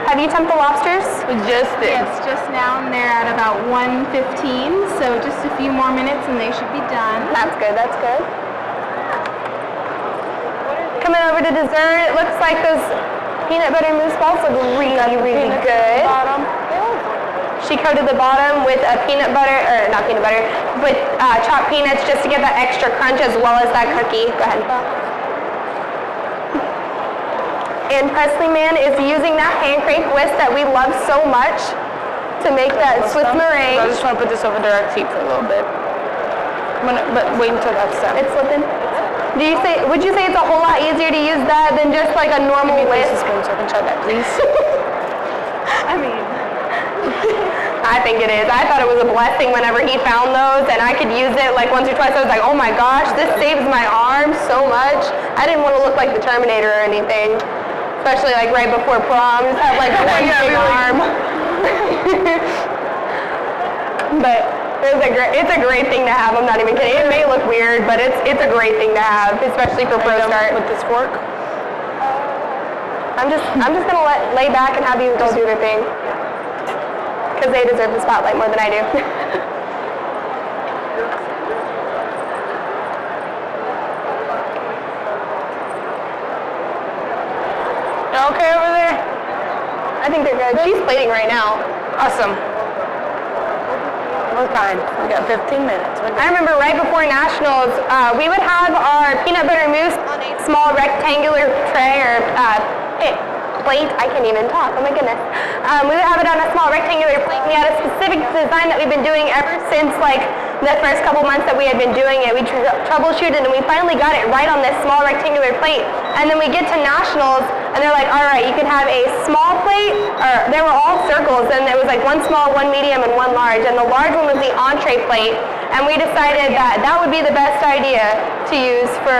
Have you temped the lobsters? We just did. Yes, just now, and they're at about 1:15, so just a few more minutes and they should be done. That's good, that's good. Coming over to dessert, it looks like those peanut butter mousse balls look really, really good. She coated the bottom with a with chopped peanuts just to get that extra crunch as well as that cookie. Go ahead. And Presley Man is using that hand crank whisk that we love so much to make that Swiss meringue. I just want to put this over direct heat for a little bit. But wait until that's done. It's slipping. Would you say it's a whole lot easier to use that than just like a normal whisk? So I can try that, please. I mean, I think it is. I thought it was a blessing whenever he found those, and I could use it like once or twice. I was like, oh my gosh, this saves my arm so much. I didn't want to look like the Terminator or anything, especially like right before prom. Just have like one big arm. But it's a great thing to have. I'm not even kidding. It may look weird, but it's a great thing to have, especially for ProStart. With this fork. I'm just gonna lay back and have you go do their thing, because they deserve the spotlight more than I do. Okay over there? I think they're good. She's plating right now. Awesome. We're fine. We got 15 minutes. I remember right before nationals, we would have our peanut butter mousse on a small rectangular tray or plate. I can't even talk. Oh my goodness. We would have it on a small rectangular plate. We had a specific design that we've been doing ever since like the first couple months that we had been doing it. We troubleshooted and we finally got it right on this small rectangular plate. And then we get to nationals and they're like, all right, you can have a small plate, or they were all circles, and it was like one small, one medium, and one large. And the large one was the entree plate. And we decided that that would be the best idea to use for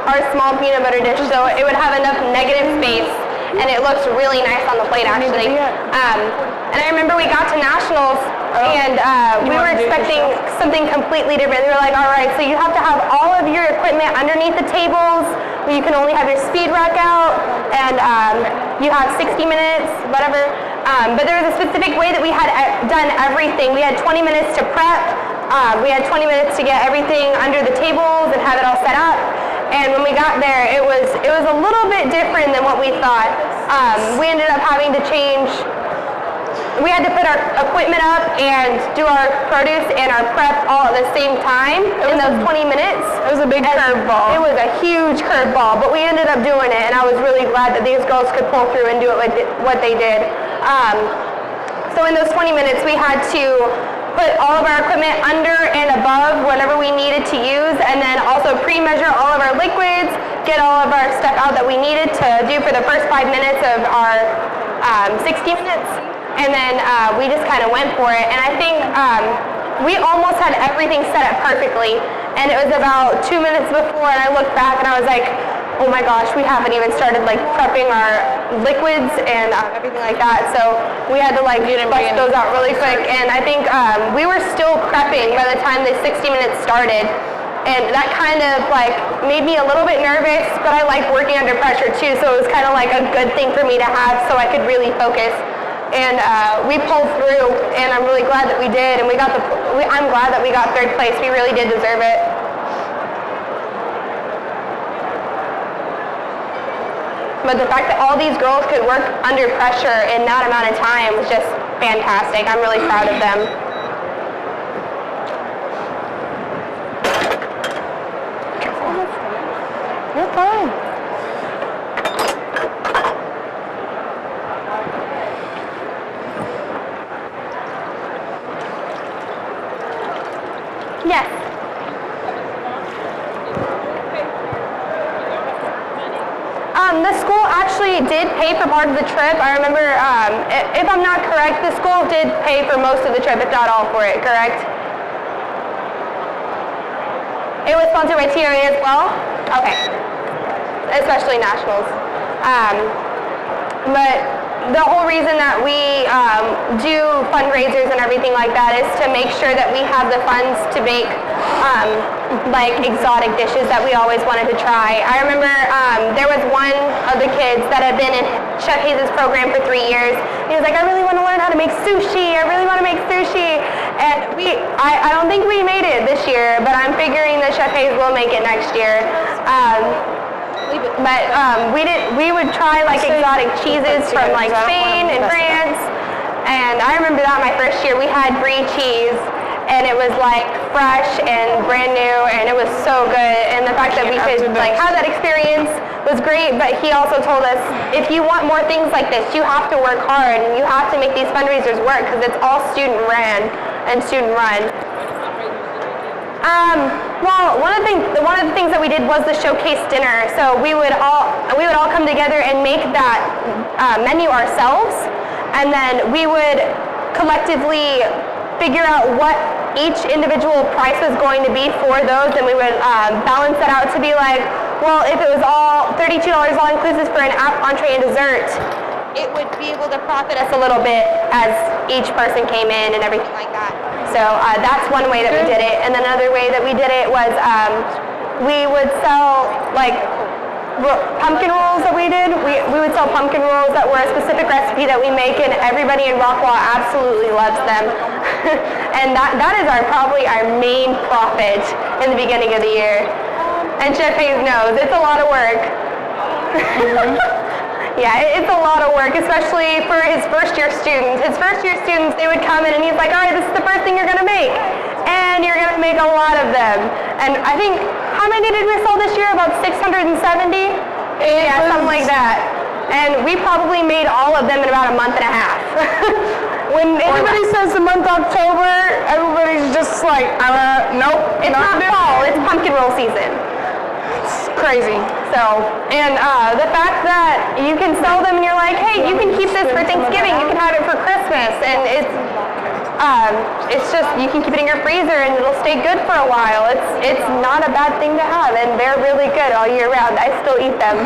our small peanut butter dish, so it would have enough negative space, and it looks really nice on the plate actually. And I remember we got to nationals, and we were expecting something completely different. They were like, all right, so you have to have all of your equipment underneath the tables, where you can only have your speed rack out, and you have 60 minutes, whatever. But there was a specific way that we had done everything. We had 20 minutes to prep. We had 20 minutes to get everything under the tables and have it all set up. And when we got there, it was a little bit different than what we thought. We ended up having to change. We had to put our equipment up and do our produce and our prep all at the same time in those 20 minutes. It was a big curveball. It was a huge curveball, but we ended up doing it, and I was really glad that these girls could pull through and do what they did. So in those 20 minutes, we had to put all of our equipment under and above whatever we needed to use, and then also pre-measure all of our liquids, get all of our stuff out that we needed to do for the first 5 minutes of our 60 minutes, and then we just kind of went for it. And I think we almost had everything set up perfectly, and it was about 2 minutes before, and I looked back and I was like, oh my gosh, we haven't even started like prepping our liquids and everything like that. So we had to like bust those out really quick. And I think we were still prepping by the time the 60 minutes started. And that kind of like made me a little bit nervous, but I like working under pressure too. So it was kind of like a good thing for me to have so I could really focus. And we pulled through, and I'm really glad that we did. And I'm glad that we got 3rd place. We really did deserve it. But the fact that all these girls could work under pressure in that amount of time was just fantastic. I'm really proud of them. You're fine. Yes. The school actually did pay for part of the trip. I remember, if I'm not correct, the school did pay for most of the trip, if not all for it, correct? It was sponsored by TRA as well? Okay. Especially nationals. But the whole reason that we do fundraisers and everything like that is to make sure that we have the funds to make like exotic dishes that we always wanted to try. I remember there was one of the kids that had been in Chef Hayes' program for 3 years. He was like, I really want to learn how to make sushi. I really want to make sushi. And I don't think we made it this year, but I'm figuring that Chef Hayes will make it next year. But we would try like exotic cheeses from like Spain and France. And I remember that my first year we had brie cheese, and it was like fresh and brand new, and it was so good. And the fact that we could like have that experience was great. But he also told us, if you want more things like this, you have to work hard and you have to make these fundraisers work, because it's all student ran and student run. Well, one of the things that we did was the showcase dinner. So we would all come together and make that menu ourselves, and then we would collectively figure out what each individual price was going to be for those, and we would balance that out to be like, well, if it was all $32 all inclusive for an entree and dessert, it would be able to profit us a little bit as each person came in and everything like that. So that's one way that we did it. And then another way that we did it was we would sell like pumpkin rolls that we did. We would sell pumpkin rolls that were a specific recipe that we make, and everybody in Rockwall absolutely loves them. And that is probably our main profit in the beginning of the year. And Chef Hayes knows it's a lot of work. Yeah, it's a lot of work, especially for his first-year students. His first-year students, they would come in and he's like, all right, this is the first thing you're going to make. And you're going to make a lot of them. And I think, how many did we sell this year? About 670? Yeah, something like that. And we probably made all of them in about a month and a half. When anybody says the month October, everybody's just like, nope. It's not fall, it's pumpkin roll season. It's crazy. So, and the fact that you can sell them and you're like, hey, you can keep this for Thanksgiving, you can have it for Christmas, and it's just, you can keep it in your freezer and it'll stay good for a while. It's not a bad thing to have, and they're really good all year round. I still eat them.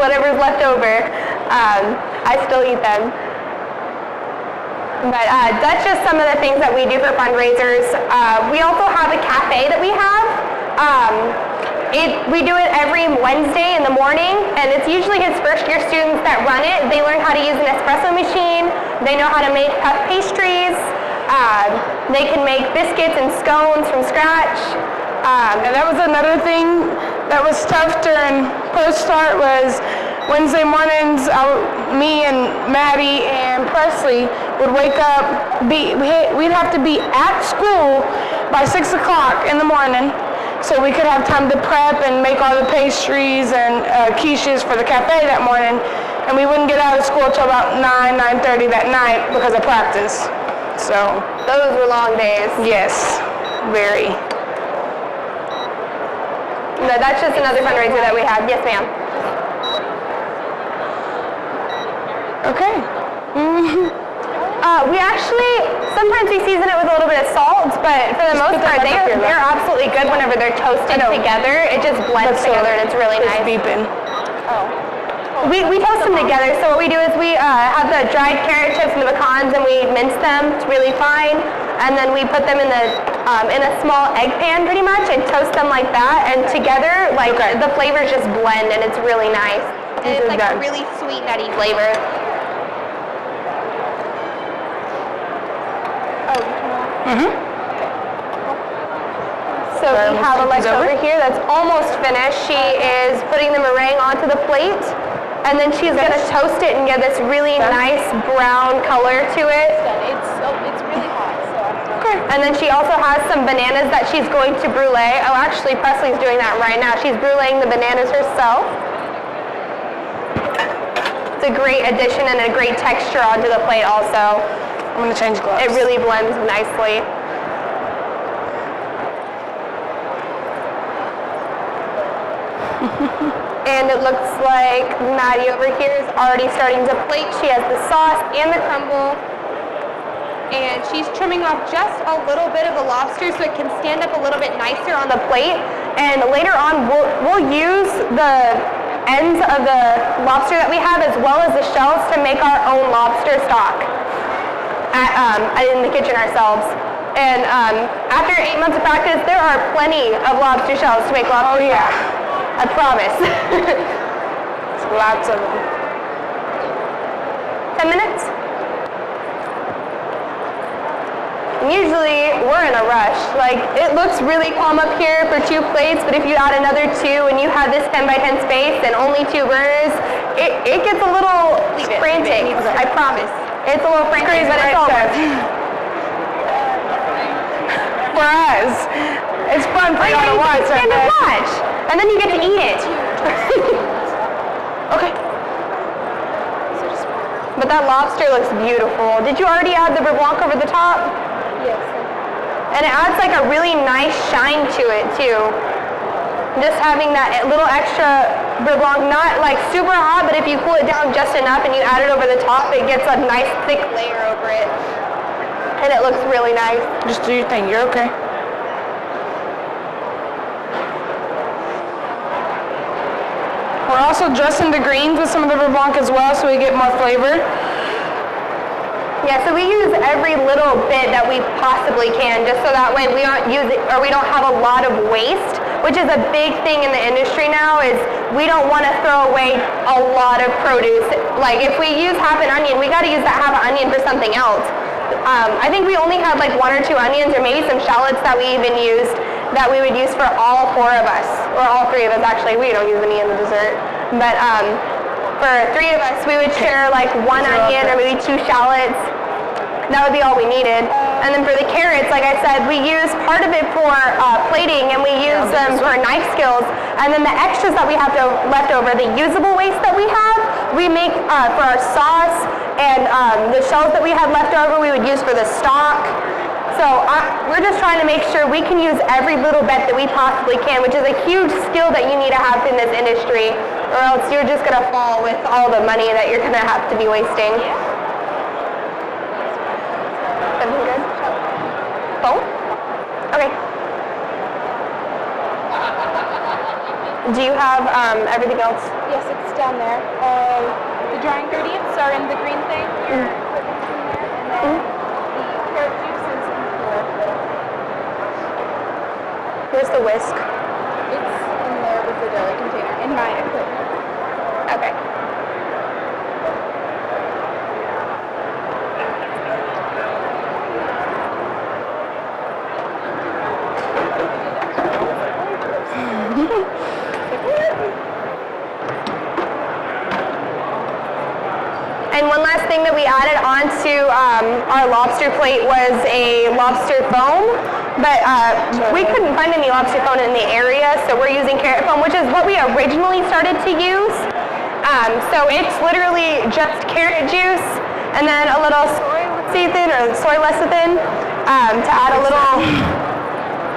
Whatever's left over, I still eat them. But that's just some of the things that we do for fundraisers. We also have a cafe that we have. We do it every Wednesday in the morning, and it's usually his first-year students that run it. They learn how to use an espresso machine. They know how to make puff pastries. They can make biscuits and scones from scratch. And that was another thing that was tough during ProStart was Wednesday mornings, me and Maddie and Presley would wake up, we'd have to be at school by 6 o'clock in the morning, so we could have time to prep and make all the pastries and quiches for the cafe that morning. And we wouldn't get out of school until about 9:30 that night because of practice. So, Those were long days. yes, very. No, that's just another fundraiser that we had. Yes, ma'am. Okay. We actually, sometimes we season it with a little bit of salt, but for the most put that part, back up here, they're absolutely good whenever they're toasted together. It just blends together and it's really nice. Beeping. We toast them together, so what we do is we have the dried carrot chips and the pecans and we mince them. It's really fine. And then we put them in a small egg pan pretty much and toast them like that. And together, like the flavors just blend and it's really nice. And it's like a really sweet, nutty flavor. So we have Alexa over here that's almost finished. She is putting the meringue onto the plate. And then she's going to toast it and get this really nice brown color to it. It's really hot, so Okay. And then she also has some bananas that she's going to brulee. Oh, actually, Presley's doing that right now. She's bruleeing the bananas herself. It's a great addition and a great texture onto the plate also. I'm going to change gloves. It really blends nicely. And it looks like Maddie over here is already starting to plate. She has the sauce and the crumble. And she's trimming off just a little bit of the lobster so it can stand up a little bit nicer on the plate. And later on, we'll use the ends of the lobster that we have as well as the shells to make our own lobster stock in the kitchen ourselves. And after 8 months of practice, there are plenty of lobster shells to make lobster stock. I promise. Lots of them. 10 minutes? Usually we're in a rush. Like, it looks really calm up here for 2 plates, but if you add another 2 and you have this 10 by 10 space and only 2 burners, it gets a little frantic. I promise. It's a little frantic, but it's all worth it. For us, it's fun for y'all to watch. Stand and watch. And then you get to eat it. Okay. But that lobster looks beautiful. Did you already add the beurre blanc over the top? yes. And it adds like a really nice shine to it too. Just having that little extra beurre blanc, not like super hot, but if you cool it down just enough and you add it over the top, it gets a nice thick layer over it. And it looks really nice. Just do your thing. You're okay. We're also dressing the greens with some of the beurre blanc as well so we get more flavor. Yeah, so we use every little bit that we possibly can, just so that way we don't use it, or we don't have a lot of waste, which is a big thing in the industry now, is we don't want to throw away a lot of produce. Like if we use half an onion, we got to use that half an onion for something else. I think we only had like 1 or 2 onions, or maybe some shallots that we even used, that we would use for all 4 of us, or all 3 of us actually. We don't use any in the dessert, but for 3 of us, we would share like 1 onion or maybe 2 shallots. That would be all we needed. And then for the carrots, like I said, we use part of it for plating, and we use them for knife skills. And then the extras that we have left over, the usable waste that we have, we make for our sauce, and the shells that we had left over, we would use for the stock. So we're just trying to make sure we can use every little bit that we possibly can, which is a huge skill that you need to have in this industry, or else you're just going to fall with all the money that you're going to have to be wasting. Everything good? Phone? Okay. Do you have everything else? Yes, it's down there. The dry ingredients are in the green thing. Your equipment's in there, and then the carrot juice is in the floor. Where's the whisk? It's in there with the deli container, in my equipment. Okay. And one last thing that we added onto our lobster plate was a lobster foam, but we couldn't find any lobster foam in the area, so we're using carrot foam, which is what we originally started to use. So it's literally just carrot juice And then a little soy lecithin or soy lecithin to add a little,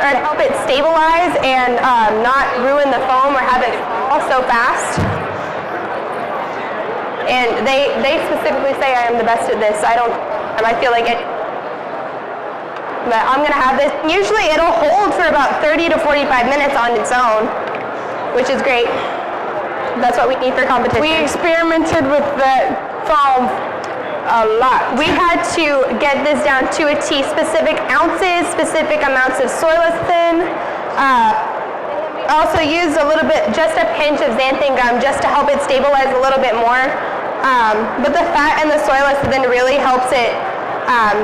or to help it stabilize and not ruin the foam or have it fall so fast. And they specifically say I am the best at this. I feel like it. But I'm gonna have this. Usually it'll hold for about 30 to 45 minutes on its own, which is great. That's what we need for competition. We experimented with that foam a lot. We had to get this down to a T, specific ounces, specific amounts of soy lecithin. Also used a little bit, just a pinch of xanthan gum just to help it stabilize a little bit more. But the fat and the soy lecithin really helps it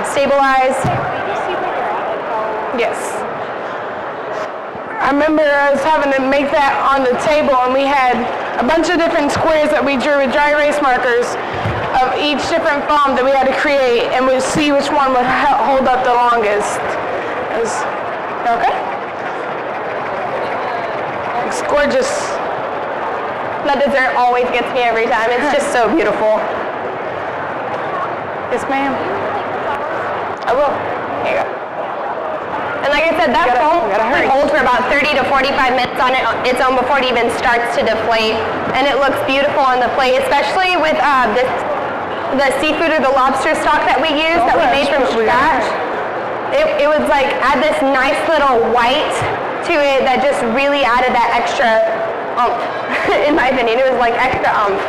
stabilize. Yes. I remember us having to make that on the table, and we had a bunch of different squares that we drew with dry erase markers of each different foam that we had to create, and we'd see which one would hold up the longest. Okay? It's gorgeous. The dessert always gets me every time. It's just so beautiful. Yes, ma'am. I will. Here you go. And like I said, that foam holds for about 30 to 45 minutes on its own before it even starts to deflate. And it looks beautiful on the plate, especially with the seafood or the lobster stock that we used that we made from scratch. It was like, add this nice little white to it that just really added that extra oomph. In my opinion, it was like extra oomph.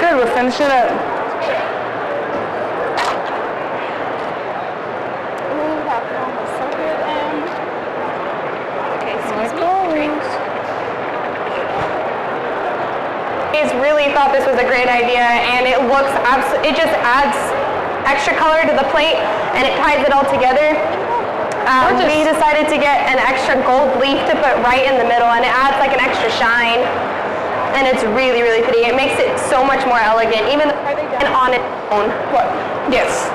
Good, we'll finish it up. Really thought this was a great idea, and it looks it just adds extra color to the plate, and it ties it all together. We decided to get an extra gold leaf to put right in the middle, and it adds like an extra shine, and it's really, really pretty. It makes it so much more elegant, even and on its own. What? Yes.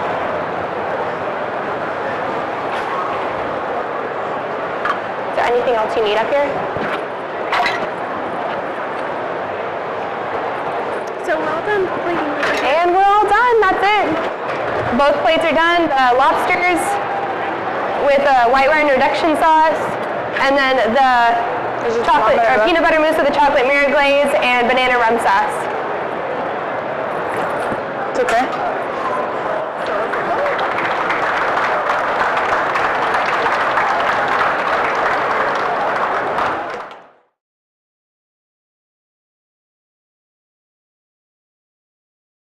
Is there anything else you need up here? So we're all done plating. And we're all done. That's it. Both plates are done. The lobsters with white wine reduction sauce, and then the chocolate or peanut butter mousse with the chocolate mirror glaze and banana rum sauce. It's okay.